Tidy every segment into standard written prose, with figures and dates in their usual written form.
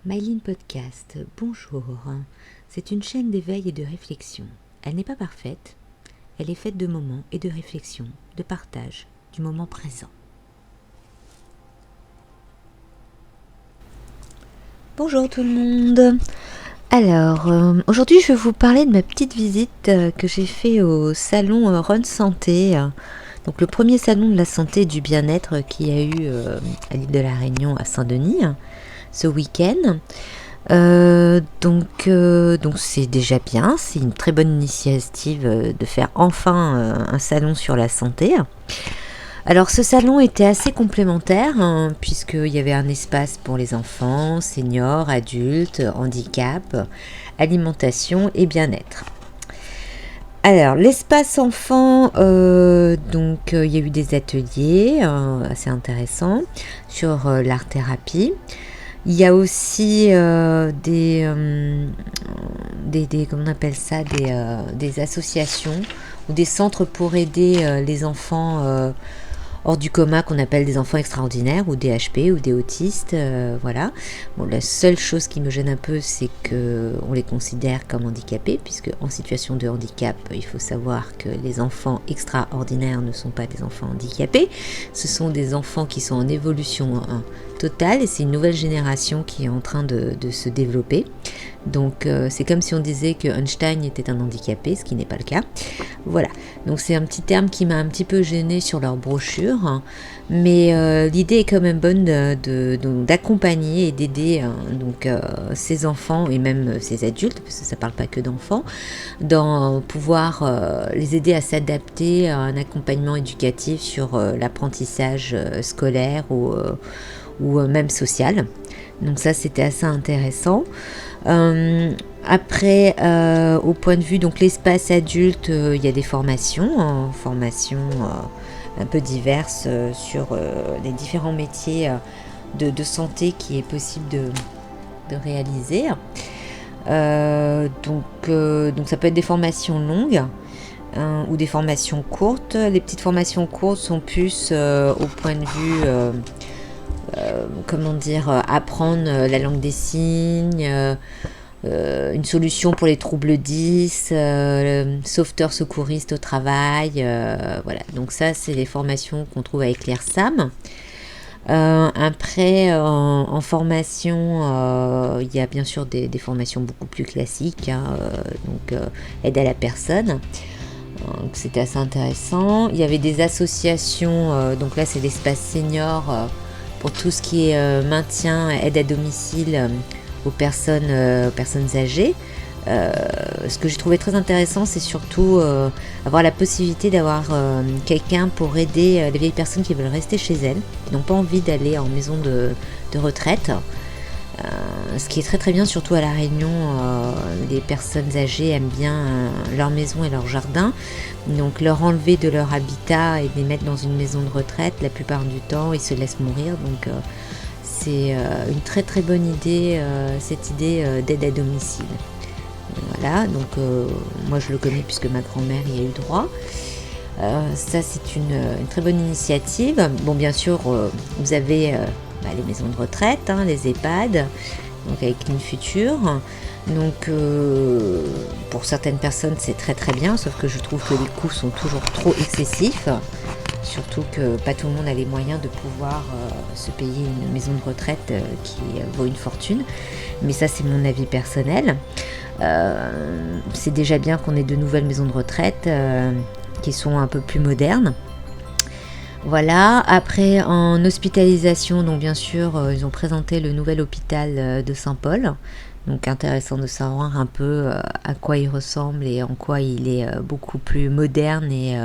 Myline Podcast, bonjour. C'est une chaîne d'éveil et de réflexion. Elle n'est pas parfaite, elle est faite de moments et de réflexion, de partage, du moment présent. Bonjour tout le monde. Alors, aujourd'hui je vais vous parler de ma petite visite que j'ai fait au salon Rhône Santé. Donc le premier salon de la santé et du bien-être qu'il y a eu à l'île de la Réunion à Saint-Denis ce week-end. Donc c'est déjà bien, c'est une très bonne initiative de faire enfin un salon sur la santé. Alors ce salon était assez complémentaire puisqu'il y avait un espace pour les enfants, seniors, adultes, handicap, alimentation et bien-être. Alors l'espace enfant, il y a eu des ateliers assez intéressants sur l'art-thérapie. Il y a aussi des comment on appelle ça, des associations ou des centres pour aider les enfants hors du coma qu'on appelle des enfants extraordinaires ou des HP ou des autistes, voilà. Bon, la seule chose qui me gêne un peu, c'est qu'on les considère comme handicapés, puisque en situation de handicap, il faut savoir que les enfants extraordinaires ne sont pas des enfants handicapés, ce sont des enfants qui sont en évolution totale et c'est une nouvelle génération qui est en train de se développer. Donc c'est comme si on disait que Einstein était un handicapé, ce qui n'est pas le cas. Voilà, donc c'est un petit terme qui m'a un petit peu gênée sur leur brochure, mais l'idée est quand même bonne d'accompagner et d'aider ces enfants et même ces adultes, parce que ça ne parle pas que d'enfants, dans pouvoir les aider à s'adapter à un accompagnement éducatif sur l'apprentissage scolaire ou même social. Donc ça c'était assez intéressant. Après, au point de vue donc l'espace adulte, il y a des formations un peu diverses sur les différents métiers de santé qui est possible de réaliser. Donc ça peut être des formations longues ou des formations courtes. Les petites formations courtes sont plus au point de vue apprendre la langue des signes, une solution pour les troubles 10, sauveteur secouriste au travail, voilà. Donc ça, c'est les formations qu'on trouve avec l'ERSAM. Après, en formation, il y a bien sûr des formations beaucoup plus classiques, aide à la personne. Donc c'était assez intéressant. Il y avait des associations, donc là c'est l'espace senior pour tout ce qui est maintien, aide à domicile aux personnes âgées. Ce que j'ai trouvé très intéressant, c'est surtout avoir la possibilité d'avoir quelqu'un pour aider les vieilles personnes qui veulent rester chez elles, qui n'ont pas envie d'aller en maison de retraite. Ce qui est très très bien, surtout à La Réunion, les personnes âgées aiment bien leur maison et leur jardin, donc leur enlever de leur habitat et les mettre dans une maison de retraite, la plupart du temps ils se laissent mourir, donc c'est une très très bonne idée, cette idée d'aide à domicile. Voilà, donc moi je le connais puisque ma grand-mère y a eu droit. Ça c'est une très bonne initiative. Bon, bien sûr vous avez les maisons de retraite, les EHPAD, donc avec une future. Donc pour certaines personnes c'est très très bien, sauf que je trouve que les coûts sont toujours trop excessifs, surtout que pas tout le monde a les moyens de pouvoir se payer une maison de retraite qui vaut une fortune, mais ça c'est mon avis personnel. C'est déjà bien qu'on ait de nouvelles maisons de retraite qui sont un peu plus modernes. Voilà, après en hospitalisation, donc bien sûr ils ont présenté le nouvel hôpital de Saint-Paul, donc intéressant de savoir un peu à quoi il ressemble et en quoi il est beaucoup plus moderne et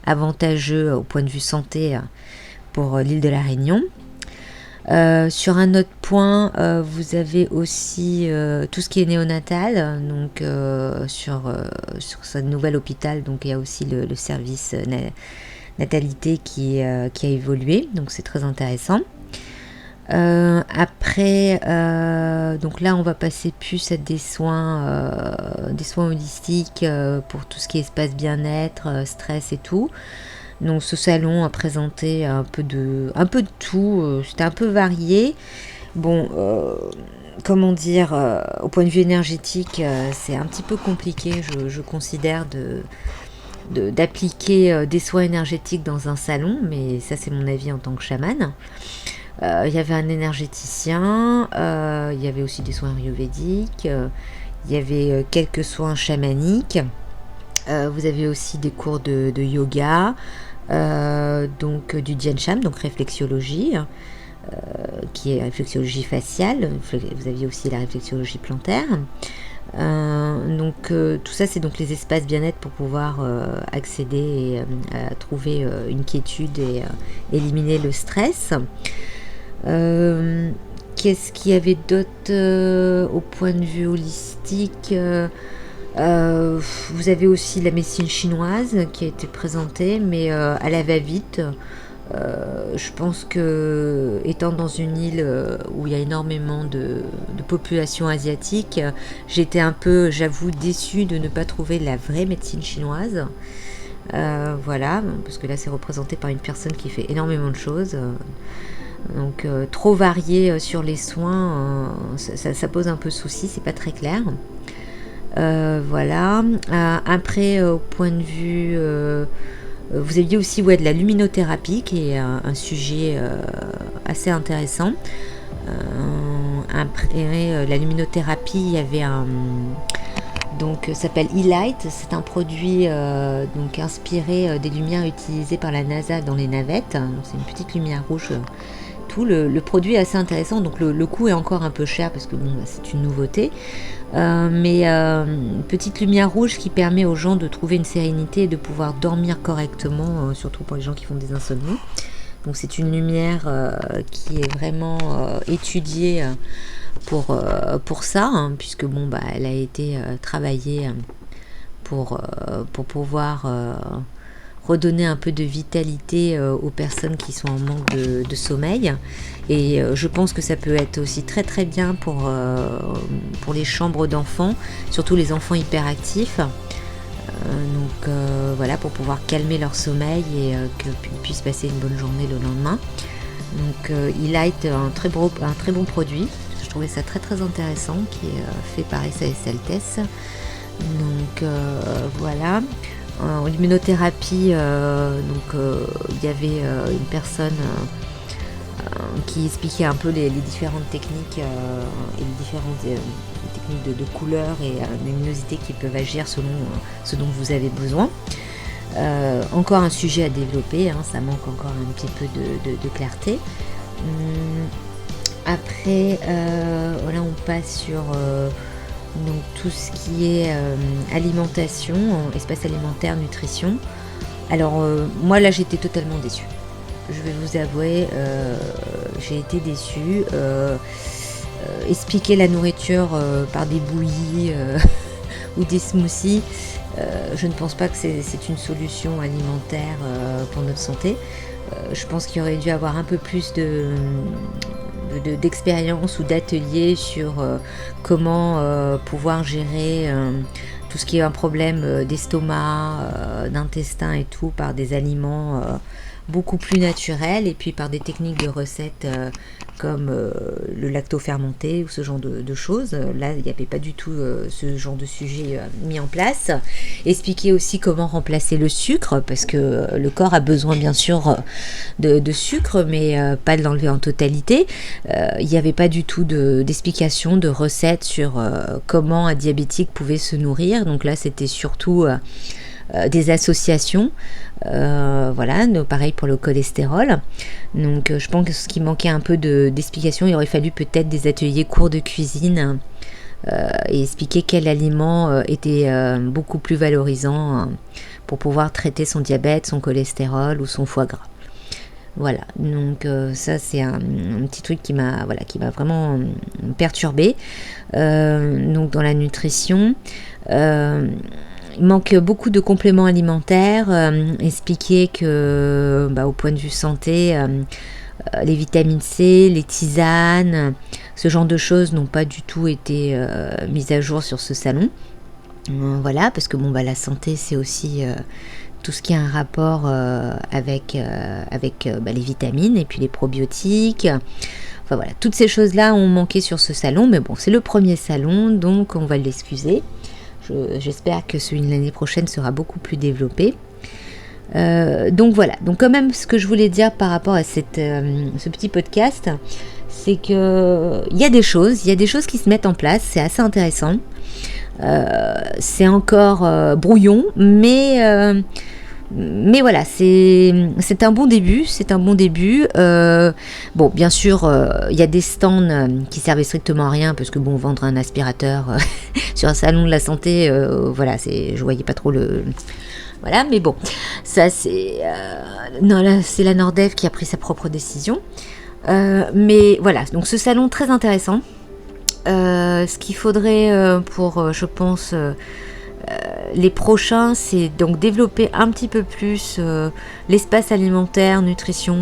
avantageux au point de vue santé pour l'île de la Réunion. Sur un autre point, vous avez aussi tout ce qui est néonatal, donc sur ce nouvel hôpital, donc il y a aussi le service natalité qui a évolué, donc c'est très intéressant. Après, donc là on va passer plus à des soins holistiques pour tout ce qui est espace bien-être, stress et tout. Donc ce salon a présenté un peu de tout, c'était un peu varié. Bon, comment dire, au point de vue énergétique, c'est un petit peu compliqué, je considère, d'appliquer des soins énergétiques dans un salon, mais ça c'est mon avis en tant que chamane. Il y avait un énergéticien, il y avait aussi des soins ayurvédiques, il y avait quelques soins chamaniques, vous avez aussi des cours de yoga, donc du Dhyan Sham, donc réflexiologie, qui est réflexologie faciale. Vous aviez aussi la réflexologie plantaire. Donc tout ça, c'est donc les espaces bien-être pour pouvoir accéder et à trouver une quiétude et éliminer le stress. Qu'est-ce qu'il y avait d'autre au point de vue holistique? Vous avez aussi la médecine chinoise qui a été présentée, mais à la va-vite. Je pense que, étant dans une île où il y a énormément de population asiatique, j'étais un peu, j'avoue, déçue de ne pas trouver la vraie médecine chinoise. Voilà, parce que là c'est représenté par une personne qui fait énormément de choses. Donc trop varié sur les soins, ça pose un peu souci, c'est pas très clair. Voilà. Après, au point de vue... vous aviez aussi de la luminothérapie, qui est un sujet assez intéressant. Après la luminothérapie, il y avait donc ça s'appelle E-Light. C'est un produit donc inspiré des lumières utilisées par la NASA dans les navettes. Donc, c'est une petite lumière rouge. Le produit est assez intéressant, donc le coût est encore un peu cher parce que bon, c'est une nouveauté. Mais petite lumière rouge qui permet aux gens de trouver une sérénité et de pouvoir dormir correctement, surtout pour les gens qui font des insomnies. Donc c'est une lumière qui est vraiment étudiée pour ça, hein, puisque bon, elle a été travaillée pour pouvoir redonner un peu de vitalité aux personnes qui sont en manque de sommeil. Et je pense que ça peut être aussi très très bien pour les chambres d'enfants, surtout les enfants hyperactifs. Donc voilà, pour pouvoir calmer leur sommeil et qu'ils puissent passer une bonne journée le lendemain. Donc E-Light, un très bon produit. Je trouvais ça très très intéressant, qui est fait par SAS Altes. Donc voilà. En luminothérapie, il y avait une personne qui expliquait un peu les différentes techniques et les différentes techniques de couleurs et de luminosité qui peuvent agir selon ce dont vous avez besoin. Encore un sujet à développer, hein, ça manque encore un petit peu de clarté. Après, voilà, on passe sur donc tout ce qui est alimentation, espace alimentaire, nutrition. Alors moi là j'étais totalement déçue. Je vais vous avouer, j'ai été déçue. Expliquer la nourriture par des bouillies ou des smoothies, je ne pense pas que c'est une solution alimentaire pour notre santé. Je pense qu'il aurait dû avoir un peu plus d'expérience ou d'ateliers sur comment pouvoir gérer tout ce qui est un problème d'estomac, d'intestin et tout, par des aliments beaucoup plus naturels, et puis par des techniques de recettes comme le lacto-fermenté ou ce genre de choses. Là, il n'y avait pas du tout ce genre de sujet mis en place. Expliquer aussi comment remplacer le sucre, parce que le corps a besoin bien sûr de sucre, mais pas de l'enlever en totalité. Il n'y avait pas du tout d'explication, de recettes sur comment un diabétique pouvait se nourrir. Donc là, c'était surtout des associations, voilà, pareil pour le cholestérol. Donc je pense que ce qui manquait un peu d'explication, il aurait fallu peut-être des ateliers cours de cuisine et expliquer quel aliment était beaucoup plus valorisant pour pouvoir traiter son diabète, son cholestérol ou son foie gras. Voilà, donc ça c'est un petit truc qui m'a vraiment perturbée. Donc dans la nutrition, il manque beaucoup de compléments alimentaires. Expliquer que au point de vue santé, les vitamines C, les tisanes, ce genre de choses n'ont pas du tout été mises à jour sur ce salon. Voilà, parce que la santé c'est aussi tout ce qui a un rapport avec les vitamines et puis les probiotiques. Enfin voilà, toutes ces choses-là ont manqué sur ce salon, mais bon, c'est le premier salon, donc on va l'excuser. J'espère que celui de l'année prochaine sera beaucoup plus développé. Donc voilà, donc quand même ce que je voulais dire par rapport à ce petit podcast, c'est que il y a des choses qui se mettent en place, c'est assez intéressant. C'est encore brouillon, mais voilà, c'est un bon début, bon, bien sûr, il y a des stands qui servaient strictement à rien, parce que bon, vendre un aspirateur sur un salon de la santé, voilà, je voyais pas trop le... Voilà, mais bon, ça c'est... non, là, c'est la Nordev qui a pris sa propre décision. Mais voilà, donc ce salon très intéressant. Ce qu'il faudrait pour, je pense, les prochains, c'est donc développer un petit peu plus l'espace alimentaire, nutrition,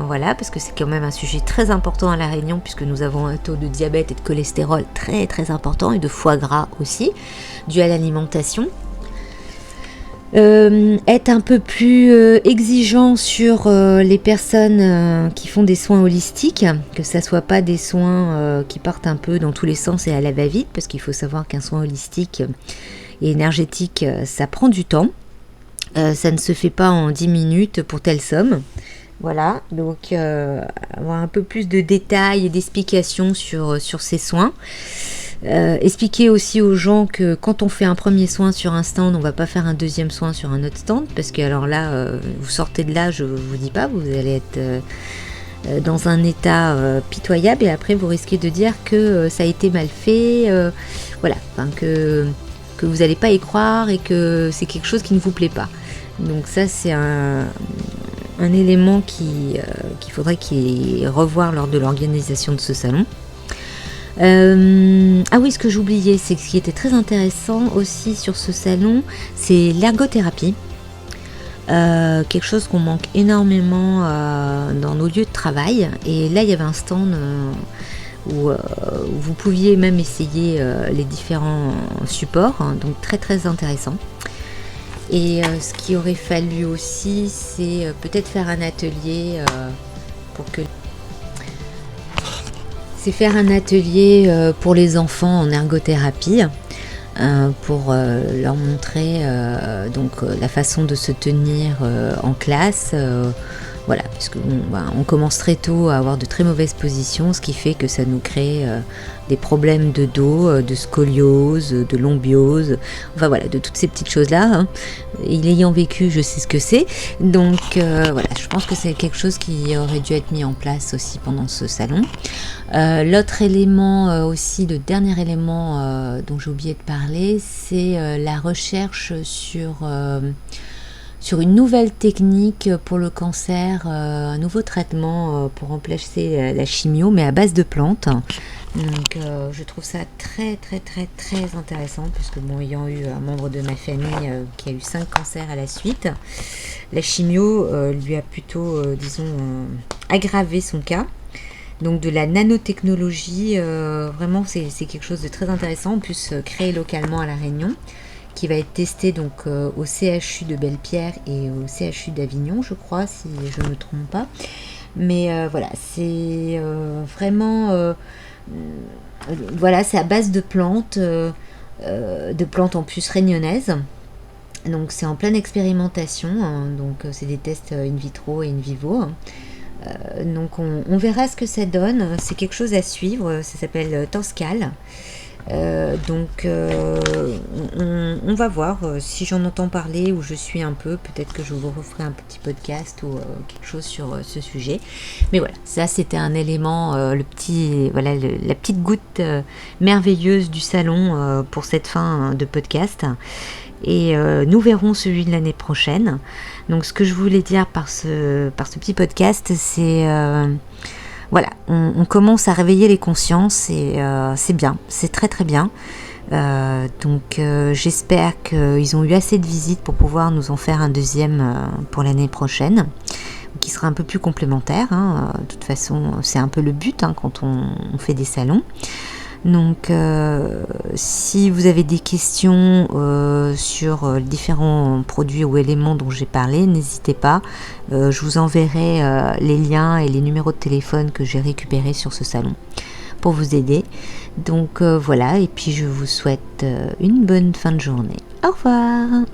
voilà, parce que c'est quand même un sujet très important à La Réunion, puisque nous avons un taux de diabète et de cholestérol très très important, et de foie gras aussi, dû à l'alimentation. Être un peu plus exigeant sur les personnes qui font des soins holistiques, que ça soit pas des soins qui partent un peu dans tous les sens et à la va-vite, parce qu'il faut savoir qu'un soin holistique et énergétique, ça prend du temps. Ça ne se fait pas en 10 minutes pour telle somme. Voilà, donc avoir un peu plus de détails et d'explications sur ces soins. Expliquer aussi aux gens que quand on fait un premier soin sur un stand, on va pas faire un deuxième soin sur un autre stand, parce que alors là, vous sortez de là, je vous dis pas, vous allez être dans un état pitoyable, et après vous risquez de dire que ça a été mal fait, voilà, enfin, que vous n'allez pas y croire et que c'est quelque chose qui ne vous plaît pas. Donc ça, c'est un élément qu'il faudrait revoir lors de l'organisation de ce salon. Ah oui, ce que j'oubliais, c'est que ce qui était très intéressant aussi sur ce salon, c'est l'ergothérapie. Quelque chose qu'on manque énormément dans nos lieux de travail. Et là, il y avait un stand où vous pouviez même essayer les différents supports, hein, donc très très intéressant. Et ce qu'il aurait fallu aussi, c'est peut-être faire un atelier pour les enfants en ergothérapie, pour leur montrer la façon de se tenir en classe. Voilà, parce que on commence très tôt à avoir de très mauvaises positions, ce qui fait que ça nous crée des problèmes de dos, de scoliose, de lombiose, enfin voilà, de toutes ces petites choses-là, hein. Et l'ayant vécu, je sais ce que c'est. Donc voilà, je pense que c'est quelque chose qui aurait dû être mis en place aussi pendant ce salon. L'autre élément aussi, le dernier élément dont j'ai oublié de parler, c'est la recherche sur une nouvelle technique pour le cancer, un nouveau traitement pour remplacer la chimio, mais à base de plantes. Donc je trouve ça très très très très intéressant, puisque bon, ayant eu un membre de ma famille qui a eu 5 cancers à la suite, la chimio lui a plutôt, aggravé son cas. Donc de la nanotechnologie, vraiment c'est quelque chose de très intéressant, en plus créé localement à La Réunion, qui va être testé donc au CHU de Belle-Pierre et au CHU d'Avignon, je crois, si je ne me trompe pas. Mais voilà, c'est vraiment... voilà, c'est à base de plantes en plus réunionnaises. Donc c'est en pleine expérimentation, hein, donc c'est des tests in vitro et in vivo. Donc on verra ce que ça donne, c'est quelque chose à suivre, ça s'appelle Tanscal. Donc on va voir si j'en entends parler ou je suis un peu, peut-être que je vous referai un petit podcast ou quelque chose sur ce sujet. Mais voilà, ça c'était un élément, la petite goutte merveilleuse du salon pour cette fin de podcast. Et nous verrons celui de l'année prochaine. Donc ce que je voulais dire par ce petit podcast, c'est voilà, on commence à réveiller les consciences, et c'est bien, c'est très très bien. Donc j'espère qu'ils ont eu assez de visites pour pouvoir nous en faire un deuxième pour l'année prochaine, qui sera un peu plus complémentaire, hein. De toute façon, c'est un peu le but, hein, quand on fait des salons. Donc si vous avez des questions sur les différents produits ou éléments dont j'ai parlé, n'hésitez pas. Je vous enverrai les liens et les numéros de téléphone que j'ai récupérés sur ce salon pour vous aider. Donc voilà, et puis je vous souhaite une bonne fin de journée. Au revoir.